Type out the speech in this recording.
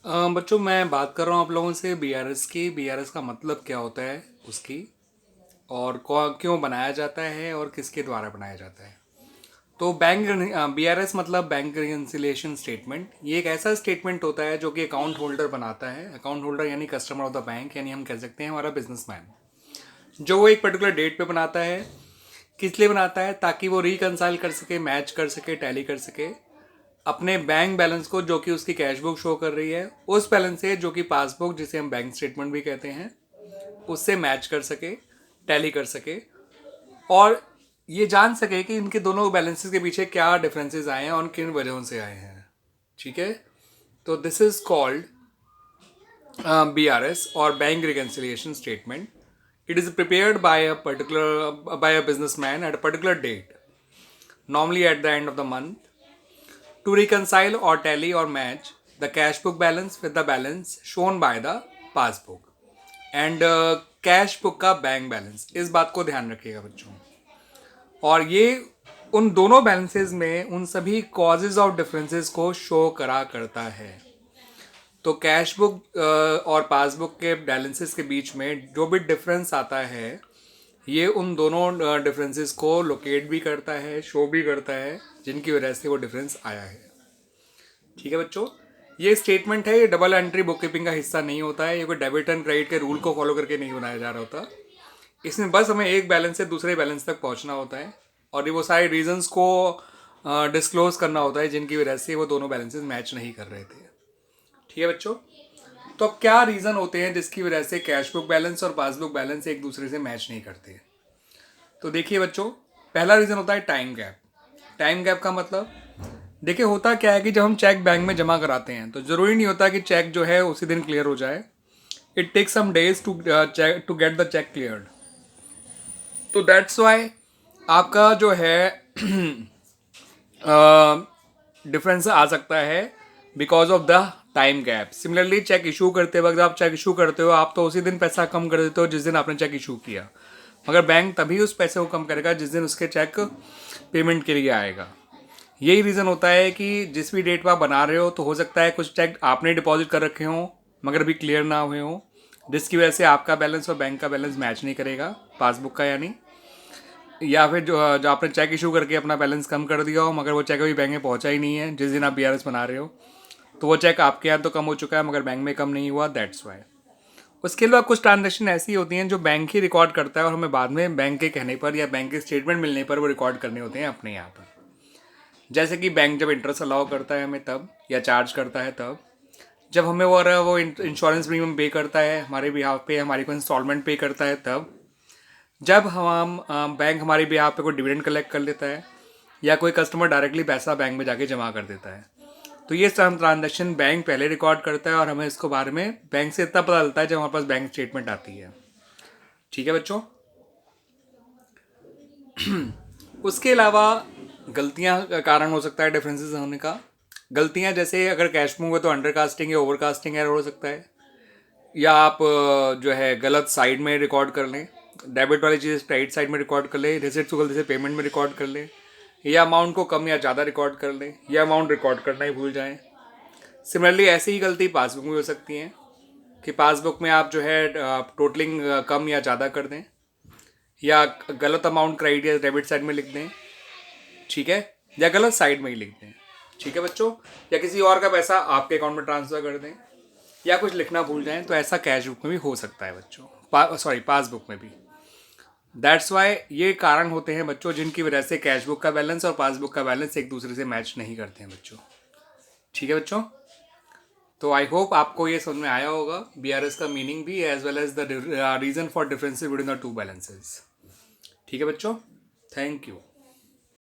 बच्चों मैं बात कर रहा हूँ आप लोगों से बीआरएस की। बीआरएस का मतलब क्या होता है उसकी, और क्यों बनाया जाता है और किसके द्वारा बनाया जाता है। तो बैंक बीआरएस मतलब बैंक रिकन्सिलिएशन स्टेटमेंट। ये एक ऐसा स्टेटमेंट होता है जो कि अकाउंट होल्डर बनाता है। अकाउंट होल्डर यानी कस्टमर ऑफ द बैंक, यानी हम कह सकते हैं हमारा बिजनेसमैन, जो वो एक पर्टिकुलर डेट पे बनाता है। किस लिए बनाता है? ताकि वो रिकनसाइल कर सके, मैच कर सके, टैली कर सके अपने बैंक बैलेंस को, जो कि उसकी कैश बुक शो कर रही है, उस बैलेंस से जो कि पासबुक, जिसे हम बैंक स्टेटमेंट भी कहते हैं, उससे मैच कर सके, टैली कर सके, और ये जान सके कि इनके दोनों बैलेंसेस के पीछे क्या डिफरेंसेस आए हैं और किन वजहों से आए हैं। ठीक है, तो दिस इज कॉल्ड BRS और bank reconciliation statement. It is prepared by a businessman at a particular date, normally at the end of the month, to reconcile or tally or match the cash book balance with the balance shown by the passbook and cash book का bank balance. इस बात को ध्यान रखिएगा बच्चों। और ये उन दोनों बैलेंसेस में उन सभी कॉजेज ऑफ डिफरेंसेस को शो करा करता है। तो कैश बुक और पासबुक के बैलेंसेस के बीच में जो भी डिफरेंस आता है, ये उन दोनों डिफरेंसेस को लोकेट भी करता है, शो भी करता है, जिनकी वजह से वो डिफरेंस आया है। ठीक है बच्चों, ये स्टेटमेंट है, ये डबल एंट्री बुक कीपिंग का हिस्सा नहीं होता है। ये कोई डेबिट एंड क्रेडिट के रूल को फॉलो करके नहीं बनाया जा रहा होता। इसमें बस हमें एक बैलेंस से दूसरे बैलेंस तक पहुंचना होता है, और ये वो सारे रीजंस को डिस्क्लोज करना होता है जिनकी वजह से वो दोनों बैलेंसेस मैच नहीं कर रहे थे। ठीक है बच्चों, तो अब क्या रीज़न होते हैं जिसकी वजह से कैश बुक बैलेंस और पासबुक बैलेंस एक दूसरे से मैच नहीं करते? तो देखिए बच्चों, पहला रीज़न होता है टाइम गैप। टाइम गैप का मतलब, देखिए होता क्या है कि जब हम चेक बैंक में जमा कराते हैं तो ज़रूरी नहीं होता कि चेक जो है उसी दिन क्लियर हो जाए। It takes some days to get the cheque cleared. तो दैट्स वाई आपका जो है डिफरेंस आ सकता है because of the time gap. Similarly cheque issue करते वक्त, आप चेक इशू करते हो, आप तो उसी दिन पैसा कम कर देते हो जिस दिन आपने चेक इशू किया, मगर बैंक तभी उस पैसे को कम करेगा जिस दिन उसके चेक पेमेंट के लिए आएगा। यही रीज़न होता है कि जिस भी डेट पर आप बना रहे हो, तो हो सकता है कुछ चेक आपने डिपॉजिट कर रखे हों मगर अभी क्लियर ना हुए हों, जिसकी वजह से आपका बैलेंस और बैंक का बैलेंस मैच नहीं करेगा, पासबुक का यानी। या फिर जो आपने चेक इशू करके अपना बैलेंस कम कर दिया हो, मगर वो चेक अभी बैंक में पहुंचा ही नहीं है जिस दिन आप बीआरएस बना रहे हो, तो वो चेक आपके यहाँ तो कम हो चुका है मगर बैंक में कम नहीं हुआ, दैट्स वाई। उसके अलावा कुछ ट्रांजेक्शन ऐसी होती हैं जो बैंक ही रिकॉर्ड करता है, और हमें बाद में बैंक के कहने पर या बैंक के स्टेटमेंट मिलने पर वो रिकॉर्ड करने होते हैं अपने यहाँ पर। जैसे कि बैंक जब इंटरेस्ट अलाउ करता है हमें तब, या चार्ज करता है तब, जब हमें वो इंश्योरेंस प्रीमियम पे करता है हमारे बिहाफ पे, हमारी को इंस्टॉलमेंट पे करता है तब, जब हम बैंक हमारे बिहाफ पे कोई डिविडेंड कलेक्ट कर लेता है, या कोई कस्टमर डायरेक्टली पैसा बैंक में जाके जमा कर देता है। तो ये ट्रांजेक्शन बैंक पहले रिकॉर्ड करता है, और हमें इसको बारे में बैंक से इतना पता चलता है जब हमारे पास बैंक स्टेटमेंट आती है। ठीक है बच्चों, उसके अलावा गलतियां का कारण हो सकता है डिफरेंसेस होने का। गलतियां जैसे अगर कैश में हुए तो अंडरकास्टिंग या ओवरकास्टिंग एरर हो सकता है, या आप जो है गलत साइड में रिकॉर्ड कर लें, डेबिट वाली चीज़ क्रेडिट साइड में रिकॉर्ड कर लें, रिसिप्ट को गलती से पेमेंट में रिकॉर्ड कर लें, या अमाउंट को कम या ज़्यादा रिकॉर्ड कर लें, या अमाउंट रिकॉर्ड करना ही भूल जाएं। सिमिलरली ऐसी ही गलती पासबुक में हो सकती है कि पासबुक में आप जो है टोटलिंग कम या ज़्यादा कर दें, या गलत अमाउंट क्रेडिट या डेबिट साइड में लिख दें, ठीक है, या गलत साइड में ही लिख दें। ठीक है बच्चों, या किसी और का पैसा आपके अकाउंट में ट्रांसफ़र कर दें, या कुछ लिखना भूल जाएं, तो ऐसा कैश बुक में भी हो सकता है बच्चों, सॉरी पासबुक में भी। दैट्स वाई ये कारण होते हैं बच्चों जिनकी वजह से कैश बुक का बैलेंस और पासबुक का बैलेंस एक दूसरे से मैच नहीं करते हैं बच्चों। ठीक है बच्चों, तो आई होप आपको ये समझ में आया होगा बीआरएस का मीनिंग भी, as well as the reason for differences between the two balances. ठीक है बच्चों, थैंक यू।